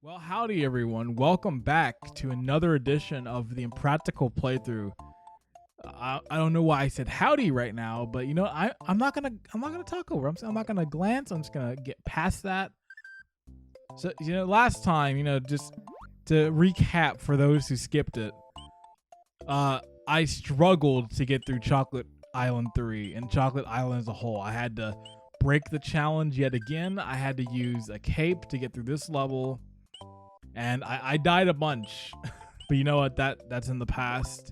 Well, howdy everyone. Welcome back to another edition of the Impractical playthrough. I don't know why I said howdy right now, but you know, I'm not gonna talk over. I'm not gonna glance. I'm just gonna get past that. So you know, last time, you know, just to recap for those who skipped it, I struggled to get through Chocolate Island 3 and Chocolate Island as a whole. I had to break the challenge yet again. I had to use a cape to get through this level. And I died a bunch, but you know what? That's in the past.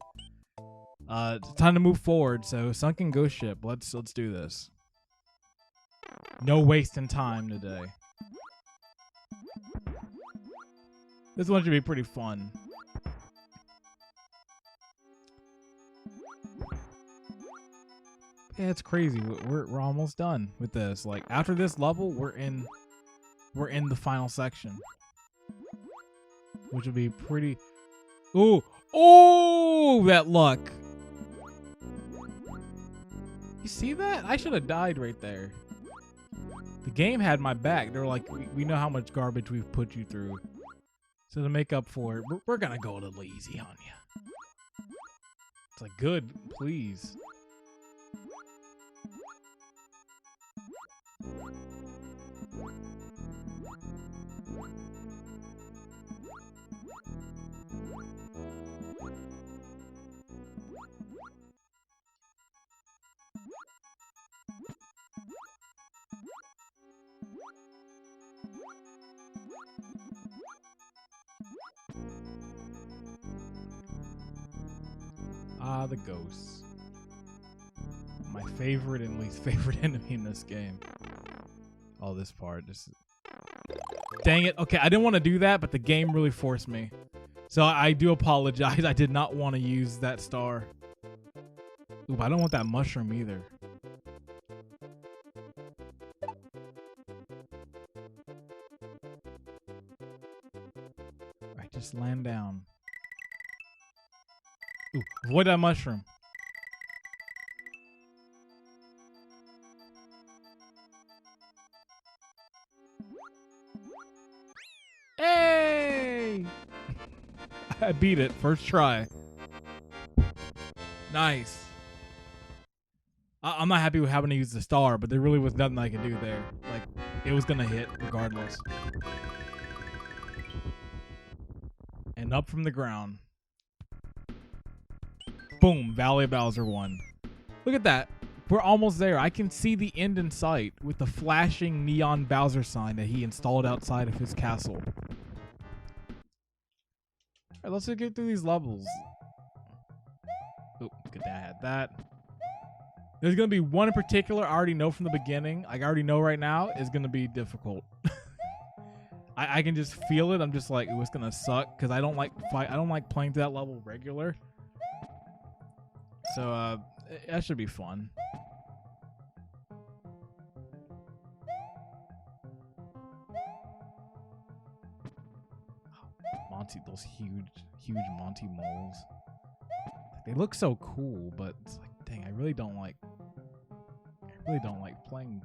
It's time to move forward. So sunken ghost ship. Let's do this. No wasting time today. This one should be pretty fun. Yeah, it's crazy. We're almost done with this. Like after this level, we're in the final section. Which would be pretty... Ooh! Oh, that luck! You see that? I should have died right there. The game had my back. They were like, we know how much garbage we've put you through. So to make up for it, we're gonna go a little easy on you. It's like, good, please. Ah, the ghosts. My favorite and least favorite enemy in this game. Oh, this part. Dang it. Okay, I didn't want to do that, but the game really forced me. So I do apologize. I did not want to use that star. Ooh, I don't want that mushroom either. Alright, just land down. Ooh, avoid that mushroom. Hey! I beat it. First try. Nice. I'm not happy with having to use the star, but there really was nothing I could do there. Like, it was going to hit regardless. And up from the ground. Boom, Valley of Bowser 1. Look at that. We're almost there. I can see the end in sight with the flashing neon Bowser sign that he installed outside of his castle. Alright, let's just get through these levels. Oh, good thing I had that. There's going to be one in particular I already know from the beginning. Like, I already know right now is going to be difficult. I can just feel it. I'm just like, ooh, it's going to suck because I don't like playing to that level regular. So, that should be fun. Monty, those huge Monty moles. They look so cool, but it's like, dang, I really don't like playing,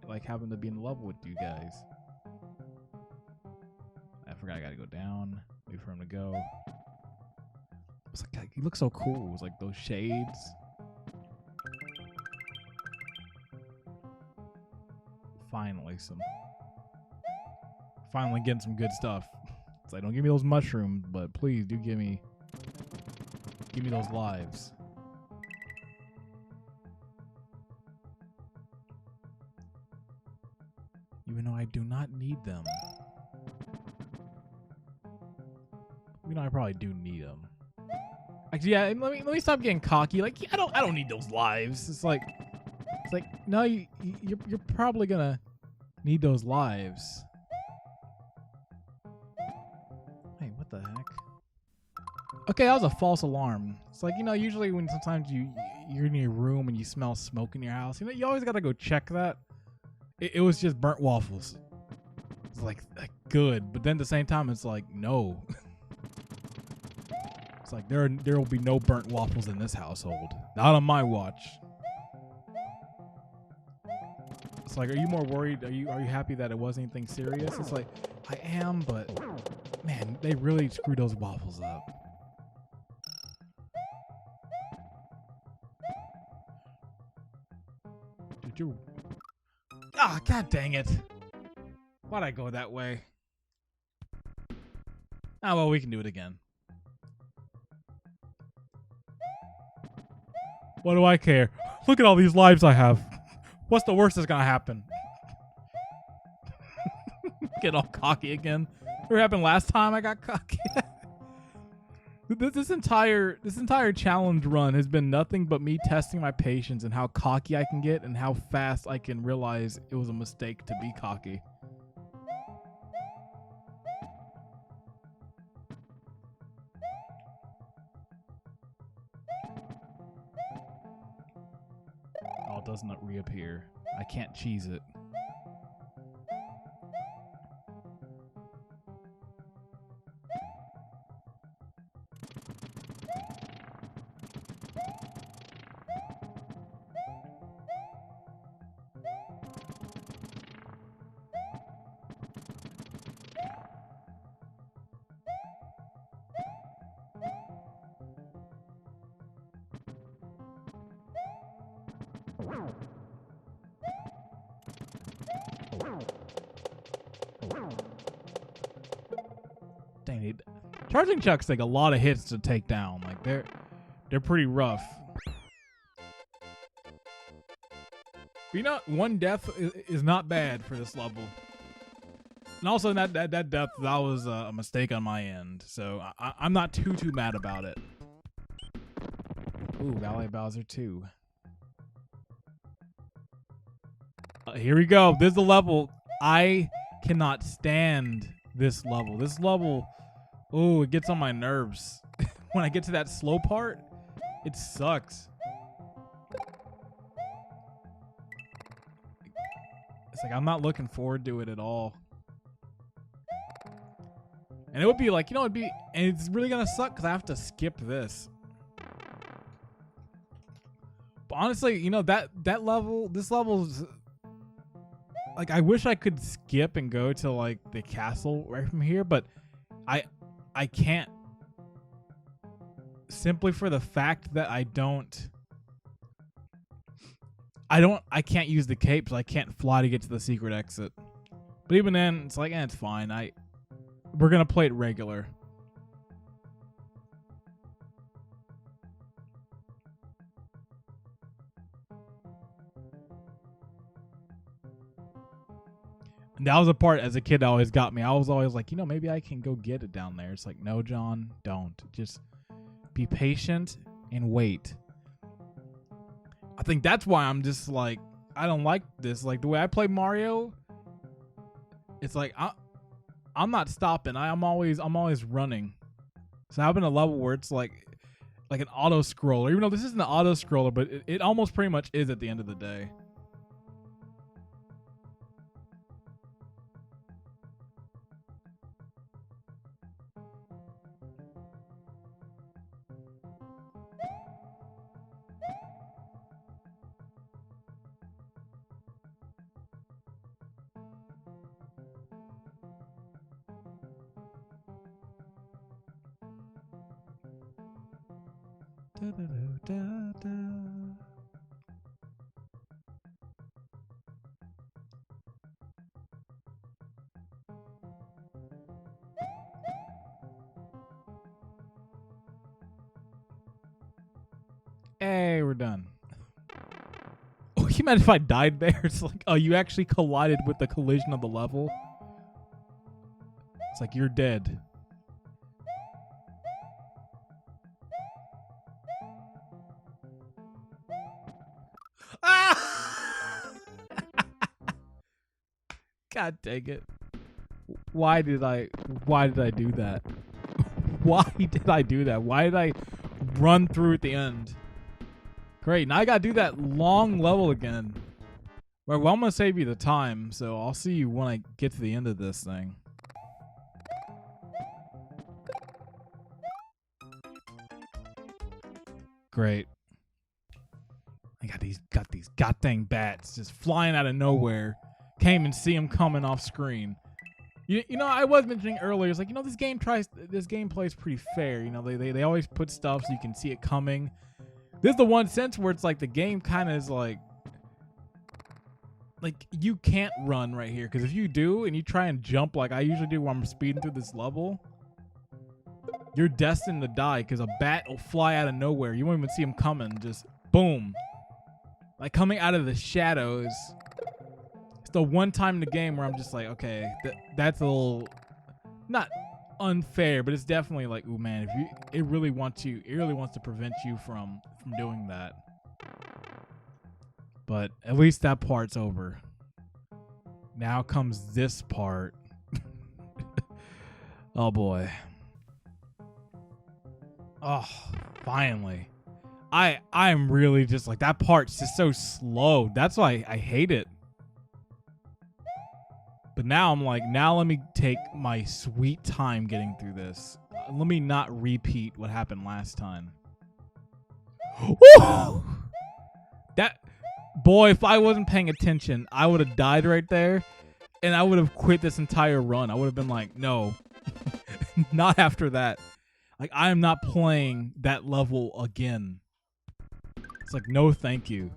like having to be in level with you guys. I forgot I gotta go down, wait for him to go. It's like, he looks so cool. It's like those shades. Finally getting some good stuff. It's like, don't give me those mushrooms, but please do give me those lives. Even though I do not need them. Even though I probably do need them. Actually, yeah, let me stop getting cocky. Like, I don't need those lives. It's like no, you're probably gonna need those lives. Hey, what the heck? Okay, that was a false alarm. It's like, you know, usually when sometimes you're in your room and you smell smoke in your house, you know, you always gotta go check that. It was just burnt waffles. It's like good, but then at the same time, it's like, no. It's like there will be no burnt waffles in this household. Not on my watch. It's like, are you more worried? Are you happy that it wasn't anything serious? It's like, I am, but man, they really screwed those waffles up. Did you? Ah, god dang it! Why'd I go that way? Ah, well, we can do it again. What do I care? Look at all these lives I have. What's the worst that's gonna happen? Get all cocky again. What happened last time I got cocky? This entire challenge run has been nothing but me testing my patience and how cocky I can get and how fast I can realize it was a mistake to be cocky. Oh, it does not reappear. I can't cheese it. Dang it. Charging chucks take a lot of hits to take down. Like they're pretty rough. But you know, one death is not bad for this level. And also that death, that was a mistake on my end. So I'm not too mad about it. Ooh, Valley Bowser 2. Here we go. This is the level. I cannot stand this level. This level, oh, it gets on my nerves. When I get to that slow part, it sucks. It's like I'm not looking forward to it at all. And it would be like, you know, and it's really gonna suck because I have to skip this. But honestly, you know, this level's like, I wish I could skip and go to like the castle right from here, but I can't, simply for the fact that I can't use the cape, so I can't fly to get to the secret exit. But even then, it's like, it's fine. We're gonna play it regular. And that was a part as a kid that always got me. I was always like, you know, maybe I can go get it down there. It's like, no, John, don't. Just be patient and wait. I think that's why I'm just like, I don't like this. Like the way I play Mario, it's like I'm not stopping. I'm always running. So having a level where it's like an auto scroller, even though this isn't an auto scroller, but it almost pretty much is at the end of the day. Da, da, da, da, da. Hey, we're done. Oh, you imagine if I died there? It's like, oh, you actually collided with the collision of the level. It's like, you're dead. Ah! God dang it. Why did I do that? Why did I do that? Why did I run through at the end? Great, now I gotta do that long level again. Right, well, I'm gonna save you the time, so I'll see you when I get to the end of this thing. Great. I got these goddamn bats just flying out of nowhere. Can't even see them coming off screen. You know, I was mentioning earlier, it's like, you know, this game plays pretty fair. You know, they always put stuff so you can see it coming. This is the one sense where it's like the game kind of is like you can't run right here, because if you do and you try and jump like I usually do when I'm speeding through this level, you're destined to die because a bat will fly out of nowhere. You won't even see him coming. Just boom. Like coming out of the shadows. It's the one time in the game where I'm just like, okay, that's a little not unfair, but it's definitely like, ooh man, it really wants to prevent you from doing that. But at least that part's over. Now comes this part. Oh boy. Oh, finally. I'm really just like, that part's just so slow. That's why I hate it. But now I'm like, now let me take my sweet time getting through this. Let me not repeat what happened last time. Woo! That boy, if I wasn't paying attention, I would have died right there, and I would have quit this entire run. I would have been like, no, not after that. Like, I am not playing that level again. It's like, no, thank you.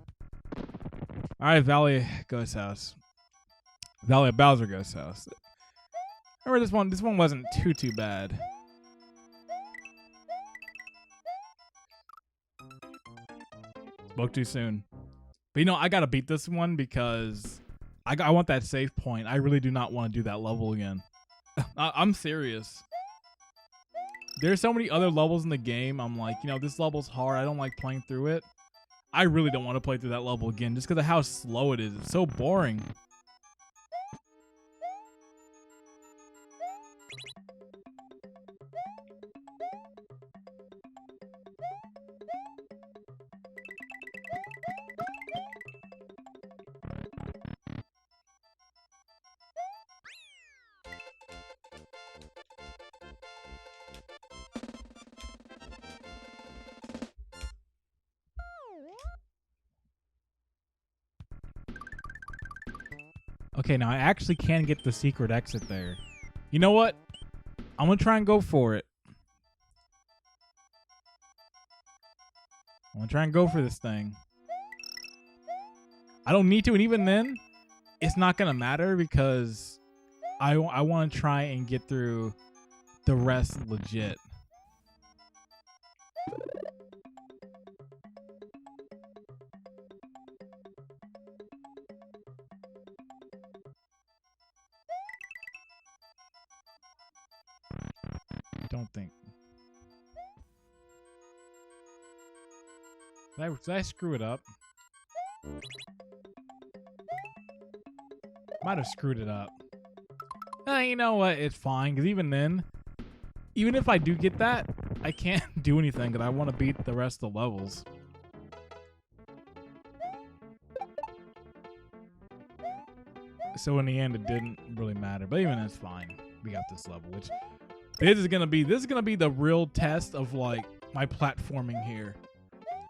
All right, Valley Ghost House. Valley of Bowser Ghost House. Remember this one? This one wasn't too bad. Spoke too soon. But you know, I gotta beat this one because I want that save point. I really do not want to do that level again. I'm serious. There's so many other levels in the game. I'm like, you know, this level's hard. I don't like playing through it. I really don't want to play through that level again just because of how slow it is. It's so boring. Okay, now I actually can get the secret exit there. You know what? I'm going to try and go for it. I'm going to try and go for this thing. I don't need to, and even then, it's not going to matter because I want to try and get through the rest legit. I don't think. Did I screw it up? Might have screwed it up. You know what? It's fine, because even then, even if I do get that, I can't do anything because I want to beat the rest of the levels. So in the end, it didn't really matter. But even that's fine. We got this level, which this is gonna be the real test of like my platforming here.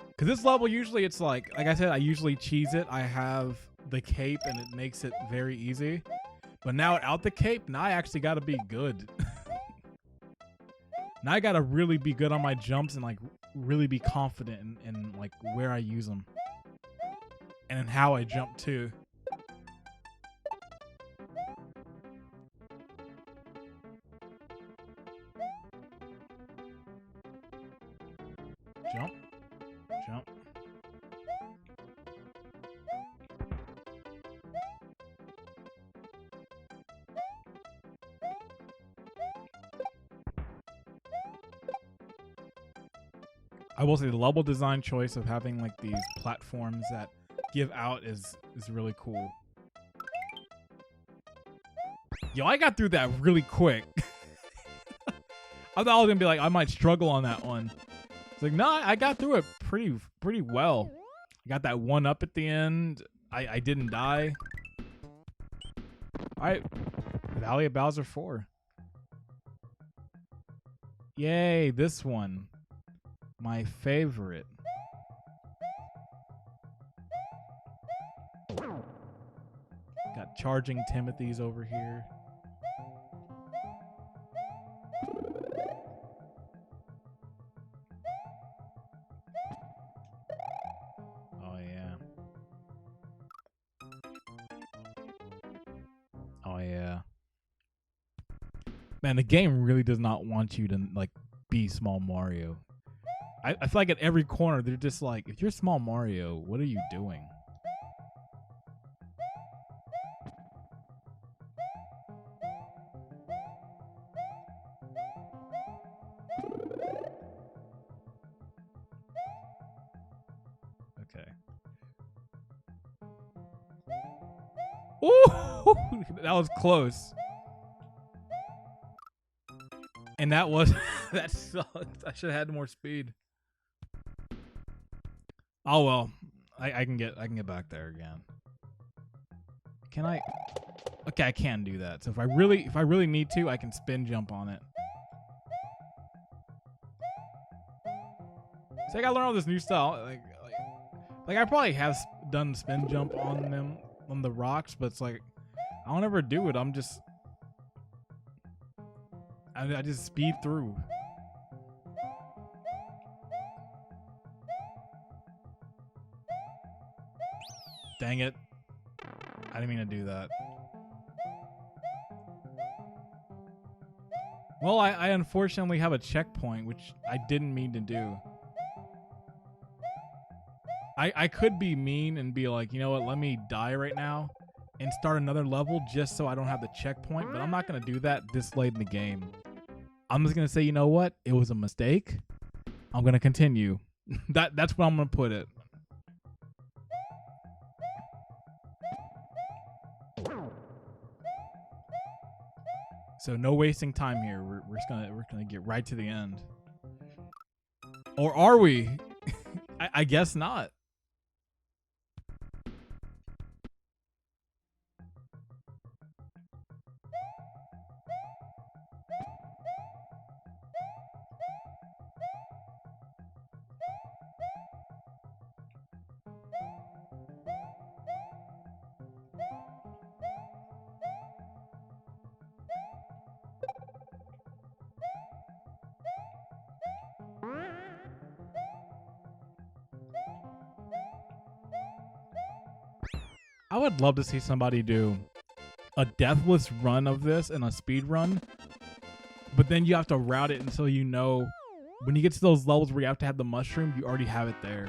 Because this level usually it's like I said, I usually cheese it. I have the cape and it makes it very easy. But now without the cape, now I actually got to be good. Now I got to really be good on my jumps and like really be confident in like where I use them. And in how I jump too. Jump. Jump. I will say the level design choice of having like these platforms that give out is really cool. Yo, I got through that really quick. I thought I was gonna be like, I might struggle on that one. It's like, no, I got through it pretty well. I got that one up at the end. I didn't die. All right, Valley of Bowser 4. Yay, this one. My favorite. Got charging Timothy's over here. Oh yeah. Oh yeah. Man, the game really does not want you to like be Small Mario. I feel like at every corner they're just like, if you're Small Mario, what are you doing? Okay. Ooh, that was close. And that was that sucked. I should have had more speed. Oh well, I can get back there again. Can I? Okay, I can do that. So if I really need to, I can spin jump on it. So I gotta learn all this new style. Like I probably have done spin jump on them on the rocks, but it's like I don't ever do it. I just speed through. Dang it. I didn't mean to do that. Well, I unfortunately have a checkpoint, which I didn't mean to do. I could be mean and be like, you know what, let me die right now and start another level just so I don't have the checkpoint, but I'm not going to do that this late in the game. I'm just going to say, you know what, it was a mistake. I'm going to continue. That's where I'm going to put it. So no wasting time here. We're just gonna get right to the end. Or are we? I guess not. I would love to see somebody do a deathless run of this and a speed run, but then you have to route it until you know when you get to those levels where you have to have the mushroom, you already have it there.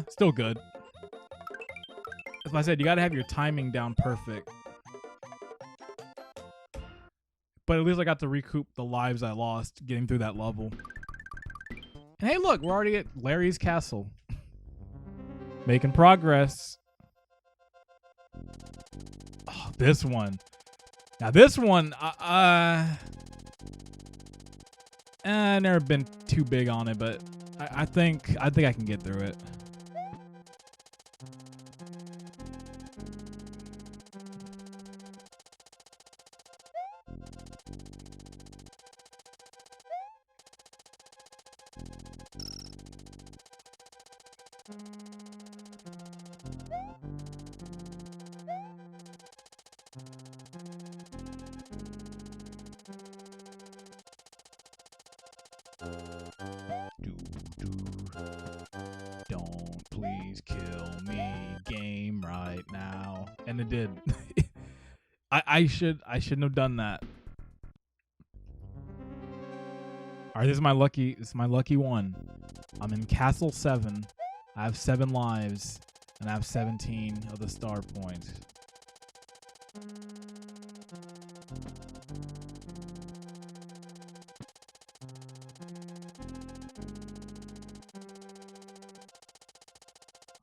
Still good. As I said, you gotta have your timing down perfect. But at least I got to recoup the lives I lost getting through that level. And hey, look, we're already at Larry's castle. Making progress. Oh, this one. Now this one, I've never been too big on it, but I think I can get through it. Don't please kill me, game, right now. And it did. I shouldn't have done that. Alright, this is my lucky one. I'm in Castle 7. I have 7 lives, and I have 17 of the star points.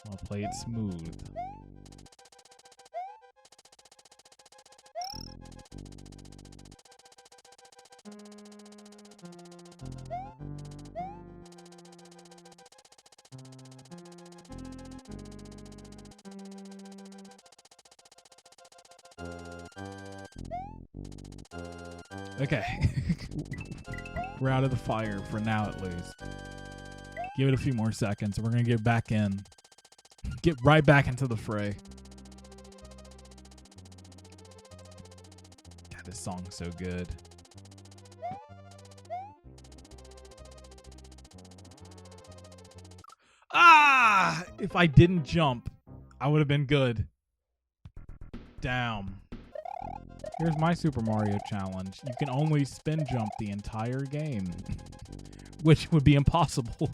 I'll play it smooth. Okay. We're out of the fire for now, at least. Give it a few more seconds. We're going to get back in. Get right back into the fray. God, this song's so good. Ah! If I didn't jump, I would have been good. Damn. Here's my Super Mario challenge. You can only spin jump the entire game, which would be impossible.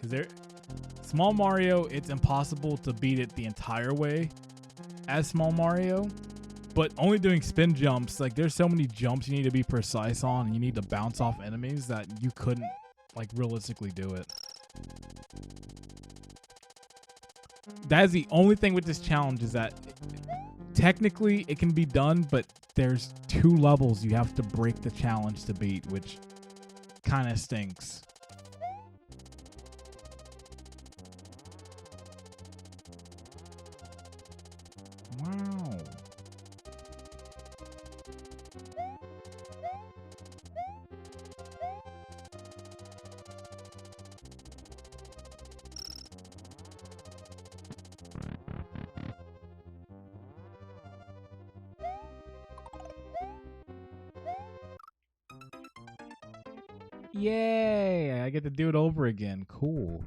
Because Small Mario, it's impossible to beat it the entire way as Small Mario. But only doing spin jumps, like there's so many jumps you need to be precise on, and you need to bounce off enemies that you couldn't like realistically do it. That is the only thing with this challenge, is that technically it can be done, but there's 2 levels you have to break the challenge to beat, which kind of stinks. Wow. Yay! I get to do it over again. Cool.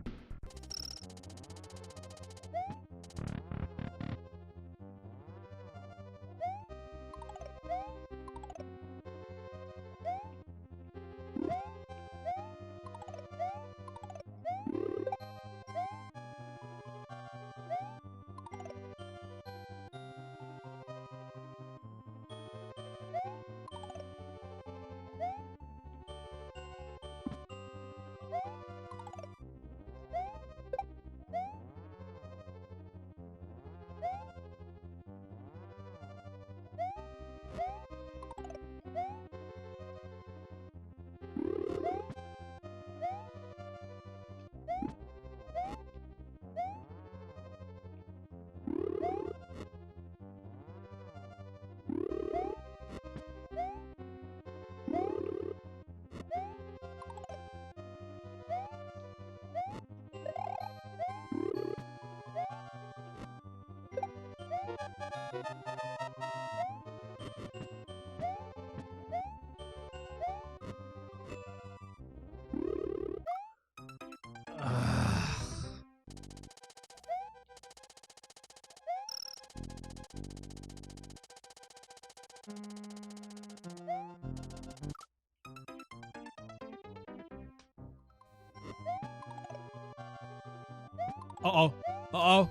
Uh-oh. Uh-oh.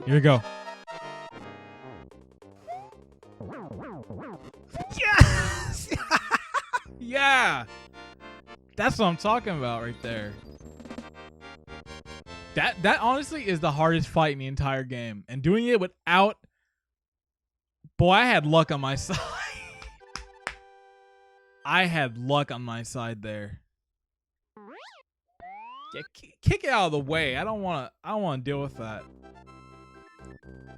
Here we go. Yes! Yeah! That's what I'm talking about right there. That honestly is the hardest fight in the entire game. And doing it without... Boy, I had luck on my side. I had luck on my side there. Yeah, kick it out of the way. I don't want to deal with that.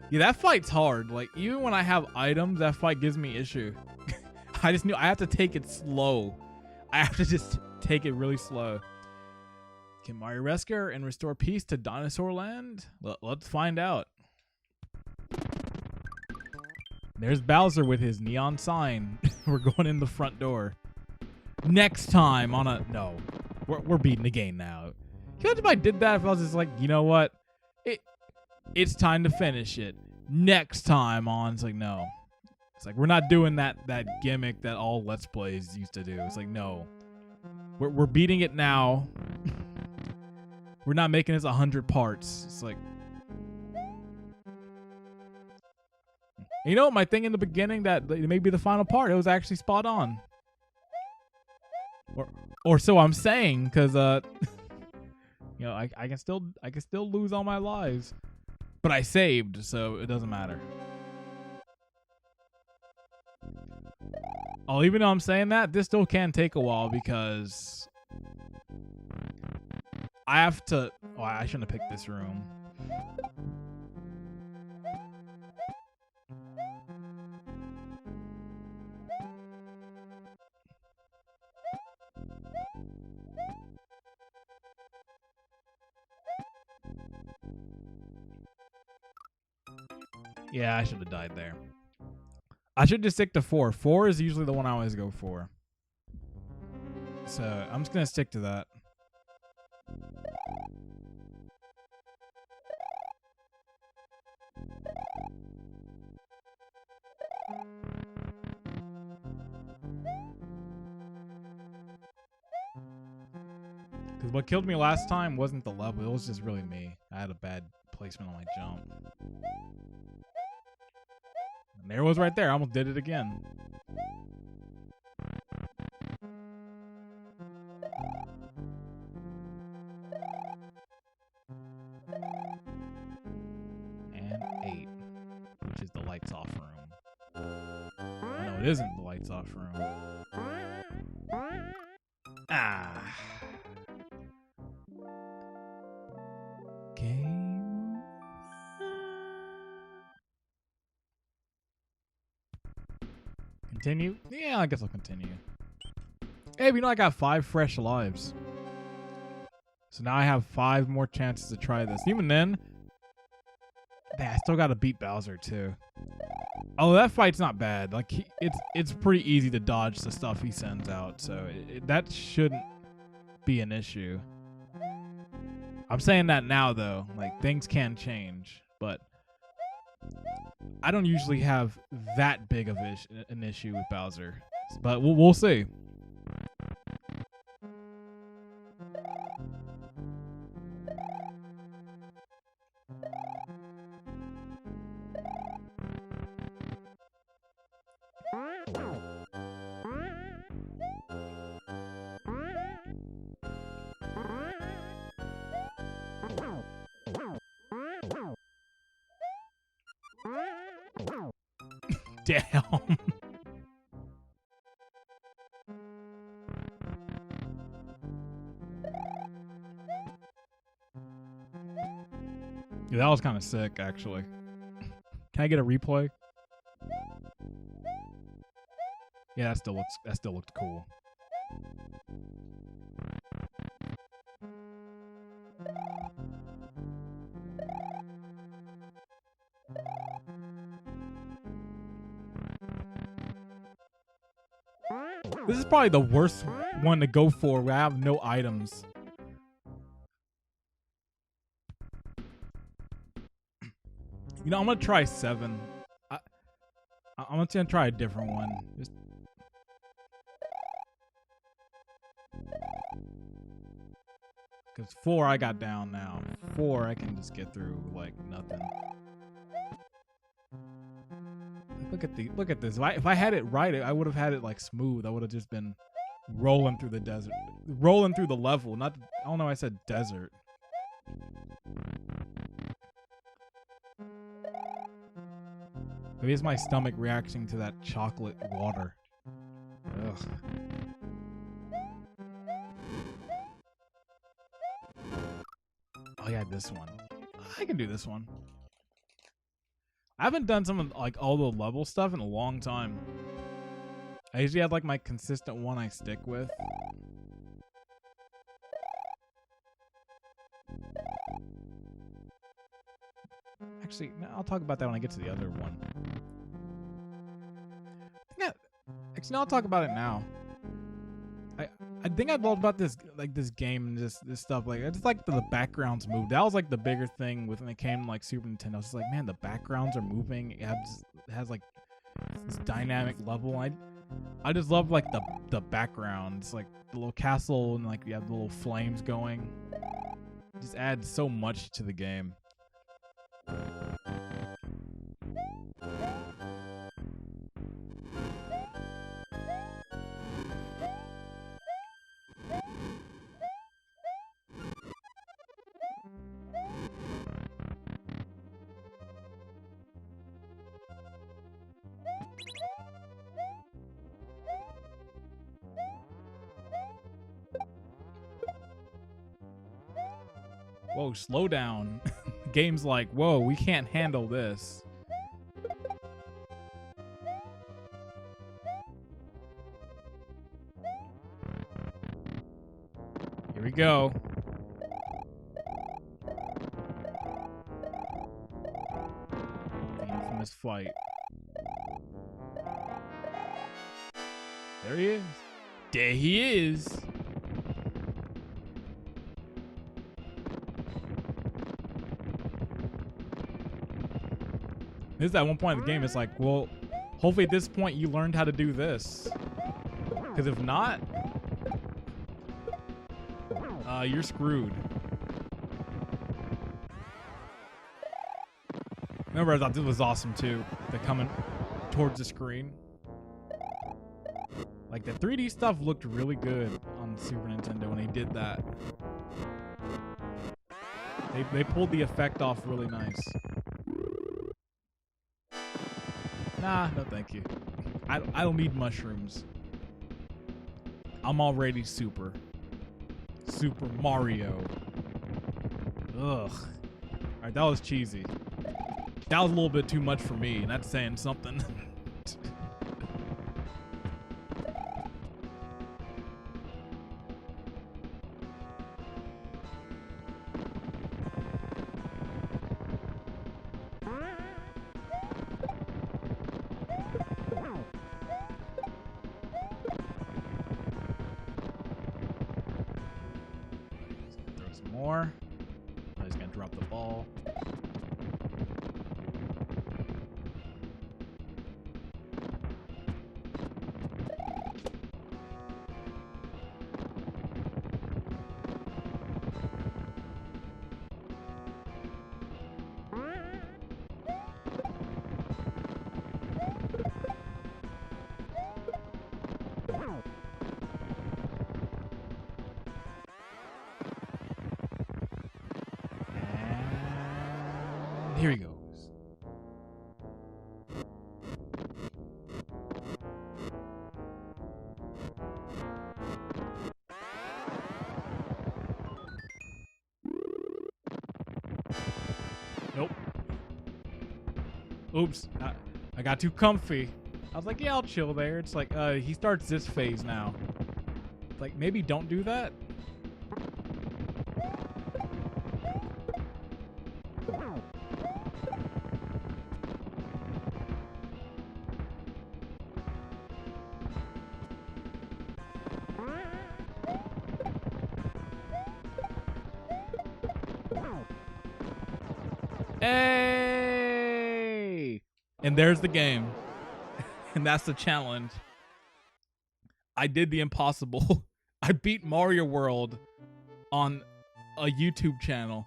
Yeah, that fight's hard. Like, even when I have items, that fight gives me issue. I just knew I have to take it slow. I have to just take it really slow. Can Mario rescue her and restore peace to Dinosaur Land? Let's find out. There's Bowser with his neon sign. We're going in the front door. Next time on a... No. We're beating the game now. Can you imagine if I did that, if I was just like, you know what? It's time to finish it. Next time on... It's like, no. It's like, we're not doing that gimmick that all Let's Plays used to do. It's like, no. We're beating it now. We're not making this 100 parts. It's like... You know, my thing in the beginning that maybe the final part, it was actually spot on. Or so I'm saying, because you know, I can still lose all my lives, but I saved, so it doesn't matter. Oh, even though I'm saying that, this still can take a while because I have to. Oh, I shouldn't have picked this room. Yeah, I should have died there. I should just stick to 4. 4 is usually the one I always go for. So I'm just going to stick to that. Because what killed me last time wasn't the level. It was just really me. I had a bad placement on my jump. And there it was right there. I almost did it again. And 8, which is the lights off room. Oh, no, it isn't the lights off room. Ah. Game. Continue? Yeah, I guess I'll continue. Hey, you know I got 5 fresh lives. So now I have 5 more chances to try this. Even then, I still got to beat Bowser too. Oh, that fight's not bad. Like it's pretty easy to dodge the stuff he sends out, so that shouldn't be an issue. I'm saying that now though, like things can change, but I don't usually have that big of an issue with Bowser. But we'll see. Damn. Yeah, that was kind of sick, actually. Can I get a replay? Yeah, that still looked cool. This is probably the worst one to go for where I have no items. You know, I'm gonna try 7. I'm gonna try a different one. Because 4 I got down now. 4 I can just get through like nothing. Look at this. If I had it right, I would have had it like smooth. I would have just been rolling through the desert, rolling through the level. Not, I don't know. I said desert. Maybe it's my stomach reacting to that chocolate water. Ugh. Oh yeah, this one. I can do this one. I haven't done some of like all the level stuff in a long time. I usually have like my consistent one I stick with. Actually, no, I'll talk about that when I get to the other one. Actually, no, I'll talk about it now. I think I loved about this game and this stuff. Like, I just like the backgrounds move. That was like the bigger thing when it came to like Super Nintendo. It's like, man, the backgrounds are moving. It has like this dynamic level. I just love like the backgrounds, like the little castle and like you have the little flames going. It just adds so much to the game. Whoa, slow down. Game's like, whoa, we can't handle this. Here we go. this fight. There he is. There he is. This is at one point in the game, it's like, well, hopefully at this point you learned how to do this. Because if not, you're screwed. Remember, I thought this was awesome too. The coming towards the screen. Like the 3D stuff looked really good on Super Nintendo when they did that. They pulled the effect off really nice. Nah, no thank you. I don't need mushrooms. I'm already Super Mario. Ugh. Alright, that was cheesy. That was a little bit too much for me, and that's saying something. Throw some more. Oh, he's gonna drop the ball. Here he goes. Nope. Oops. I got too comfy. I was like, yeah, I'll chill there. It's like, he starts this phase now. It's like, maybe don't do that. Hey! And there's the game. And that's the challenge. I did the impossible. I beat Mario World on a YouTube channel.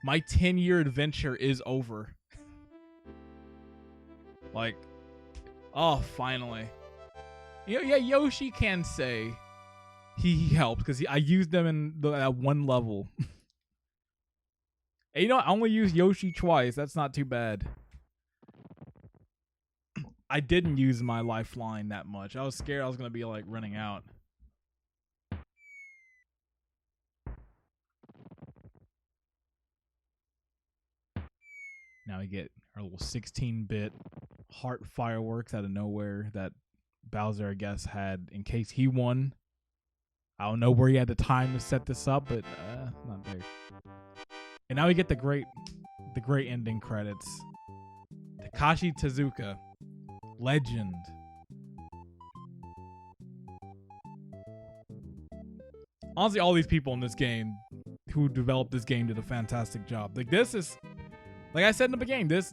My 10-year adventure is over. Like, oh, finally. Yeah, Yoshi can say he helped because I used them in that one level. And you know what? I only used Yoshi twice. That's not too bad. I didn't use my lifeline that much. I was scared I was going to be like running out. Now we get our little 16-bit heart fireworks out of nowhere that Bowser, I guess, had in case he won. I don't know where he had the time to set this up, but not there. And now we get the great ending credits. Takashi Tezuka, legend. Honestly, all these people in this game who developed this game did a fantastic job. Like this is, like I said in the beginning, this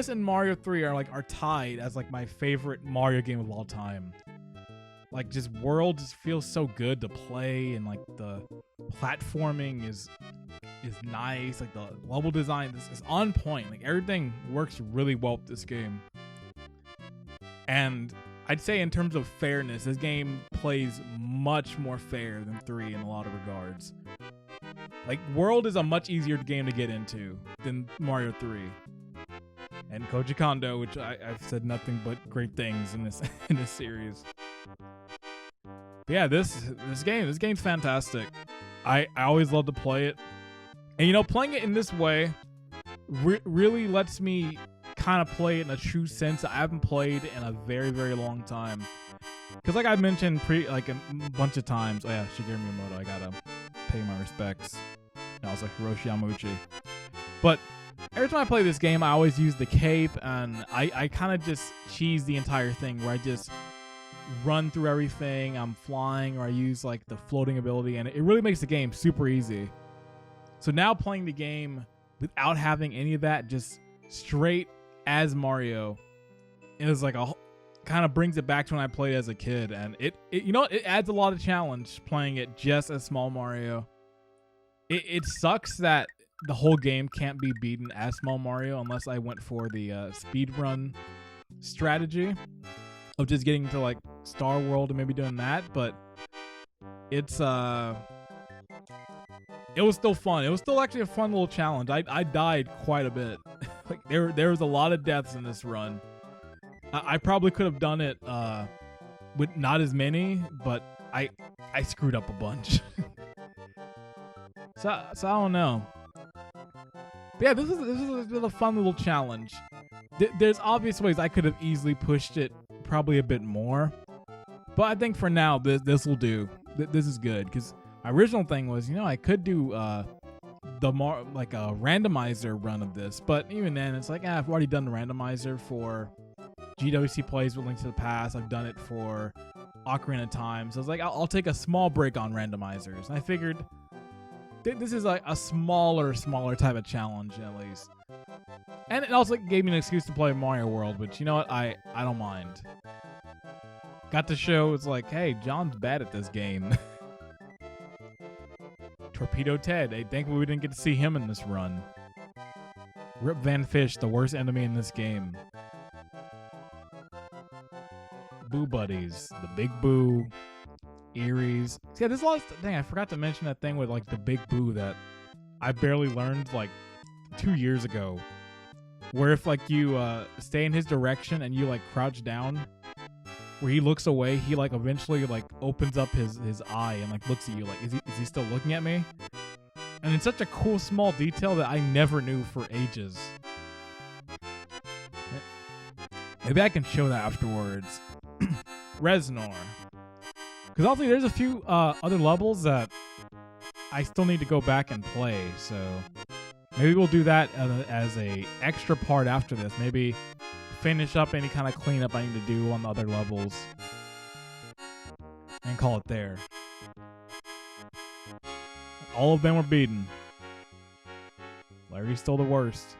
and Mario 3 are tied as like my favorite Mario game of all time. Like just world just feels so good to play, and like the platforming is nice. Like the level design is on point. Like everything works really well with this game. And I'd say in terms of fairness, this game plays much more fair than 3 in a lot of regards. Like World is a much easier game to get into than Mario 3. And Koji Kondo, which I've said nothing but great things in this series. But yeah, this game's fantastic. I always love to play it. And you know, playing it in this way really lets me kind of play it in a true sense I haven't played in a very, very long time. Because like I mentioned like a bunch of times, oh yeah, Shigeru Miyamoto, I gotta pay my respects. And also Hiroshi Yamauchi. But every time I play this game, I always use the cape, and I kind of just cheese the entire thing where I just run through everything. I'm flying, or I use like the floating ability, and it really makes the game super easy. So now playing the game without having any of that, just straight as Mario, it was like a kind of brings it back to when I played as a kid, and it adds a lot of challenge playing it just as small Mario. It sucks that the whole game can't be beaten as small Mario unless I went for the speed run strategy of just getting to like Star World and maybe doing that, but it was still fun. It was still actually a fun little challenge. I died quite a bit. Like there was a lot of deaths in this run. I probably could have done it with not as many, but I screwed up a bunch. so I don't know. But yeah, this is a fun little challenge. There's obvious ways I could have easily pushed it probably a bit more, but I think for now this will do. This is good, because my original thing was, I could do like a randomizer run of this, but even then it's like, I've already done the randomizer for GWC Plays with Link to the Past. I've done it for Ocarina of Time, so I was like, I'll take a small break on randomizers, and I figured this is like a smaller type of challenge at least. And it also gave me an excuse to play Mario World, which, you know what, I don't mind. Got to show, it's like, hey, John's bad at this game. Torpedo Ted, hey, thankfully we didn't get to see him in this run. Rip Van Fish, the worst enemy in this game. Boo Buddies, the Big Boo, Eries. Yeah, there's a lot of thing. I forgot to mention that thing with like the Big Boo that I barely learned like 2 years ago. Where if like you stay in his direction and you like crouch down, where he looks away, he like eventually like opens up his eye and like looks at you like, is he still looking at me? And it's such a cool small detail that I never knew for ages. Maybe I can show that afterwards. Reznor. Because obviously there's a few other levels that I still need to go back and play, so maybe we'll do that as a extra part after this. Maybe finish up any kind of cleanup I need to do on the other levels and call it there. All of them were beaten. Larry's still the worst.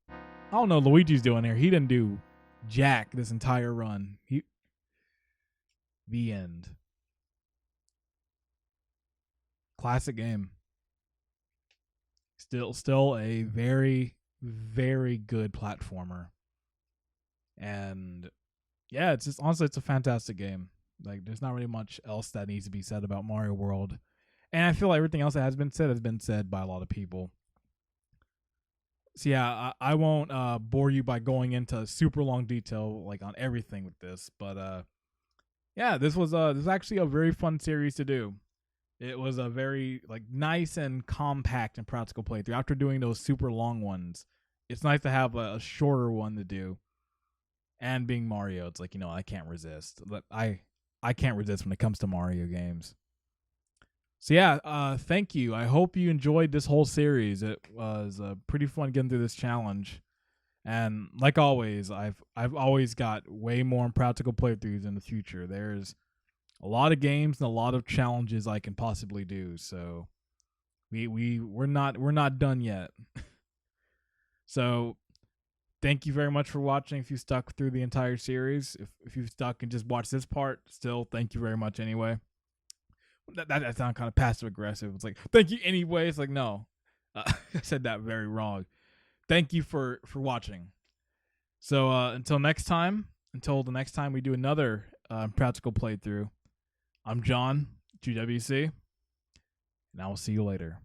I don't know what Luigi's doing here. He didn't do jack this entire run. The end. Classic game. Still a very, very good platformer. And yeah, it's just honestly, it's a fantastic game. Like, there's not really much else that needs to be said about Mario World. And I feel like everything else that has been said by a lot of people. So yeah, I won't bore you by going into super long detail like on everything with this, but yeah, this was actually a very fun series to do. It was a very like nice and compact and practical playthrough. After doing those super long ones, it's nice to have a shorter one to do. And being Mario, it's like, I can't resist. I can't resist when it comes to Mario games. So yeah, thank you. I hope you enjoyed this whole series. It was pretty fun getting through this challenge. And like always, I've always got way more Impractical playthroughs in the future. There's a lot of games and a lot of challenges I can possibly do. So we're not done yet. So thank you very much for watching. If you stuck through the entire series, if you stuck and just watched this part, still thank you very much anyway. That sounds kind of passive aggressive. It's like, thank you anyway. It's like, no, I said that very wrong. Thank you for watching. So until the next time we do another Impractical playthrough, I'm John, GWC, and I will see you later.